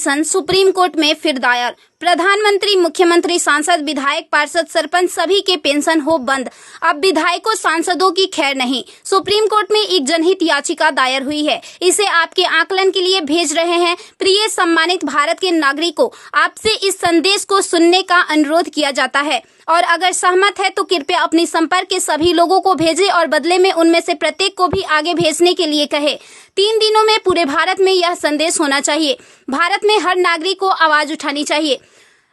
Petition supreme court में फिर दायर। प्रधानमंत्री, मुख्यमंत्री, सांसद, विधायक, पार्षद, सरपंच सभी के पेंशन हो बंद। अब विधायकों, सांसदों की खैर नहीं। सुप्रीम कोर्ट में एक जनहित याचिका दायर हुई है। इसे आपके आकलन के लिए भेज रहे हैं। प्रिय सम्मानित भारत के नागरिकों, आपसे इस संदेश को सुनने का अनुरोध किया जाता है और अगर सहमत है तो कृपया अपनी संपर्क के सभी लोगों को भेजें और बदले में उनमें से प्रत्येक को भी आगे भेजने के लिए कहे। 3 दिनों में पूरे भारत में यह संदेश होना चाहिए। भारत में हर नागरिक को आवाज उठानी चाहिए।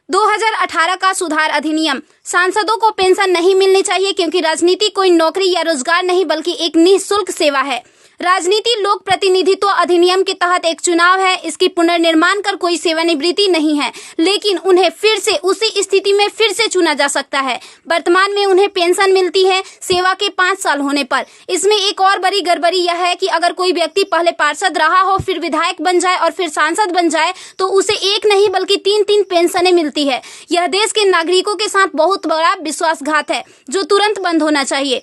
2018 का सुधार अधिनियम। सांसदों को पेंशन नहीं मिलनी चाहिए क्योंकि राजनीति कोई नौकरी या रोजगार नहीं बल्कि एक निःशुल्क सेवा है। राजनीति लोक प्रतिनिधित्व अधिनियम के तहत एक चुनाव है। इसकी पुनर्निर्माण कर कोई सेवानिवृत्ति नहीं है, लेकिन उन्हें फिर से उसी स्थिति में फिर से चुना जा सकता है। वर्तमान में उन्हें पेंशन मिलती है सेवा के 5 साल होने पर। इसमें एक और बड़ी गड़बड़ी यह है कि अगर कोई व्यक्ति पहले पार्षद रहा हो, फिर विधायक बन जाए और फिर सांसद बन जाए तो उसे एक नहीं बल्कि 3-3 पेंशनें मिलती है। यह देश के नागरिकों के साथ बहुत बड़ा विश्वासघात है जो तुरंत बंद होना चाहिए।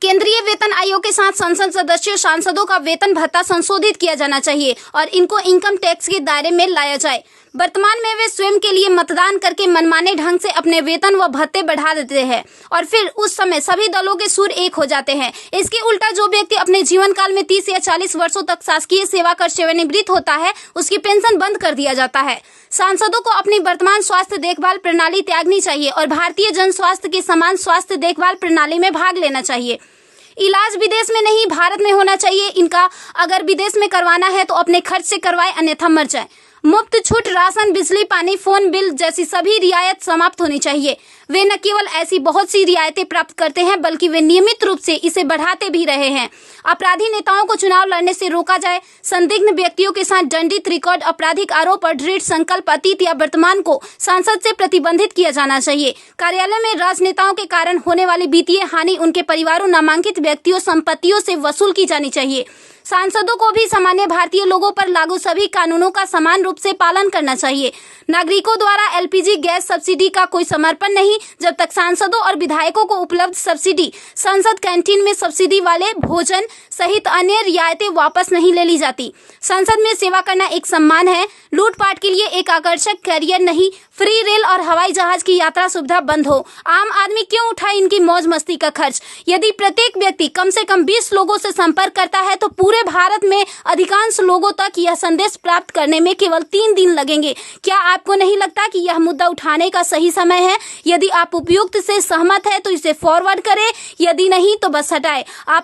केंद्रीय वेतन आयोग के साथ संसद सदस्यों, सांसदों का वेतन भत्ता संशोधित किया जाना चाहिए और इनको इनकम टैक्स के दायरे में लाया जाए। वर्तमान में वे स्वयं के लिए मतदान करके मनमाने ढंग से अपने वेतन व भत्ते बढ़ा देते हैं और फिर उस समय सभी दलों के सुर एक हो जाते हैं। इसके उल्टा जो व्यक्ति अपने जीवन काल में 30 या 40 वर्षों तक शासकीय सेवा कर सेवानिवृत्त होता है, उसकी पेंशन बंद कर दिया जाता है। सांसदों को अपनी वर्तमान स्वास्थ्य देखभाल प्रणाली त्यागनी चाहिए और भारतीय जन स्वास्थ्य के समान स्वास्थ्य देखभाल प्रणाली में भाग लेना चाहिए। इलाज विदेश में नहीं, भारत में होना चाहिए इनका। अगर विदेश में करवाना है तो अपने खर्च से करवाए, अन्यथा मर जाए। मुफ्त छूट राशन, बिजली, पानी, फोन बिल जैसी सभी रियायत समाप्त होनी चाहिए। वे न केवल ऐसी बहुत सी रियायतें प्राप्त करते हैं बल्कि वे नियमित रूप से इसे बढ़ाते भी रहे हैं। अपराधी नेताओं को चुनाव लड़ने से रोका जाए। संदिग्ध व्यक्तियों के साथ दंडित रिकॉर्ड, आपराधिक आरोप और दृढ़ संकल्प अतीत या वर्तमान को सांसद से प्रतिबंधित किया जाना चाहिए। कार्यालय में राजनेताओं के कारण होने वाली वित्तीय हानि उनके परिवारों, नामांकित व्यक्तियों, संपत्तियों से वसूल की जानी चाहिए। सांसदों को भी सामान्य भारतीय लोगों पर लागू सभी कानूनों का समान रूप से पालन करना चाहिए। नागरिकों द्वारा एलपीजी गैस सब्सिडी का कोई समर्पण नहीं जब तक सांसदों और विधायकों को उपलब्ध सब्सिडी, संसद कैंटीन में सब्सिडी वाले भोजन सहित अन्य रियायतें वापस नहीं ले ली जाती। संसद में सेवा करना एक सम्मान है, लूटपाट के लिए एक आकर्षक करियर नहीं। फ्री रेल और हवाई जहाज की यात्रा सुविधा बंद हो। आम आदमी क्यों उठाए इनकी मौज मस्ती का खर्च? यदि प्रत्येक व्यक्ति कम से कम 20 लोगों से संपर्क करता है तो पूरे भारत में अधिकांश लोगों तक यह संदेश प्राप्त करने में केवल 3 दिन लगेंगे। क्या आपको नहीं लगता कि यह मुद्दा उठाने का सही समय है? यदि आप उपयुक्त से सहमत है तो इसे फॉरवर्ड करें, यदि नहीं तो बस हटाएं। आप